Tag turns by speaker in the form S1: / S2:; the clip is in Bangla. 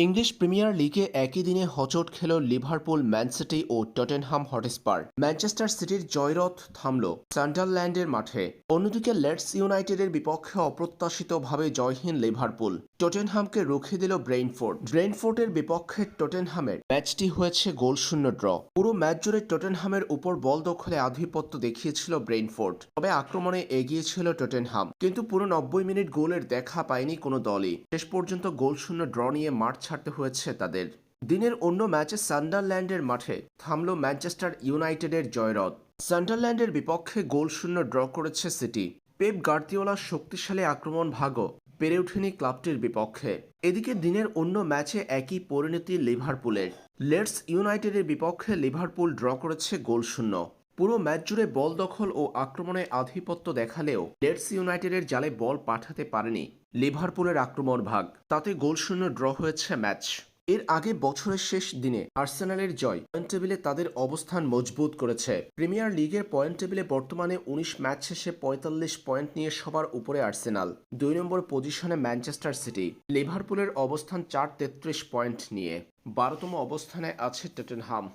S1: ইংলিশ প্রিমিয়ার লিগে একই দিনে হোঁচট খেল লিভারপুল, ম্যান সিটি ও টটেনহাম হটস্পার। ম্যানচেস্টার সিটির জয়রথ থামল সান্ডারল্যান্ডের মাঠে। অন্যদিকে লেডস ইউনাইটেডের বিপক্ষে অপ্রত্যাশিতভাবে জয়হীন লিভারপুল। টটেনহামকে রুখে দিল ব্রেইনফোর্ড। ব্রেইনফোর্ডের বিপক্ষে টটেনহামের ম্যাচটি হয়েছে গোলশূন্য ড্র। পুরো ম্যাচ জুড়ে টটেনহামের উপর বল দখলে আধিপত্য দেখিয়েছিল ব্রেইনফোর্ড, তবে আক্রমণে এগিয়ে ছিল টটেনহাম। কিন্তু পুরো 90 মিনিট গোলের দেখা পায়নি কোনো দলই। শেষ পর্যন্ত গোলশূন্য ড্র নিয়ে মাঠ ছাড়তে হয়েছে তাদের। দিনের অন্য ম্যাচে সান্ডারল্যান্ডের মাঠে থামল ম্যানচেস্টার ইউনাইটেডের জয়রথ। সান্ডারল্যান্ডের বিপক্ষে গোলশূন্য ড্র করেছে সিটি। পেপ গার্দিওলার শক্তিশালী আক্রমণ ভাগও পেরে ওঠেনি ক্লাবটির বিপক্ষে। এদিকে দিনের অন্য ম্যাচে একই পরিণতি লিভারপুলের। লেডস ইউনাইটেডের বিপক্ষে লিভারপুল ড্র করেছে গোলশূন্য। পুরো ম্যাচ জুড়ে বল দখল ও আক্রমণে আধিপত্য দেখালেও লেডস ইউনাইটেডের জালে বল পাঠাতে পারেনি লিভারপুলের আক্রমণ ভাগ। তাতে গোলশূন্য ড্র হয়েছে ম্যাচ। এর আগে বছরের শেষ দিনে আর্সেনালের জয় পয়েন্ট টেবিলে তাদের অবস্থান মজবুত করেছে। প্রিমিয়ার লিগের পয়েন্ট টেবিলে বর্তমানে 19 ম্যাচ শেষে 45 পয়েন্ট নিয়ে সবার উপরে আর্সেনাল। 2 নম্বর পজিশনে ম্যানচেস্টার সিটি। লিভারপুলের অবস্থান 4-33 পয়েন্ট নিয়ে। 12তম অবস্থানে আছে টটেনহাম।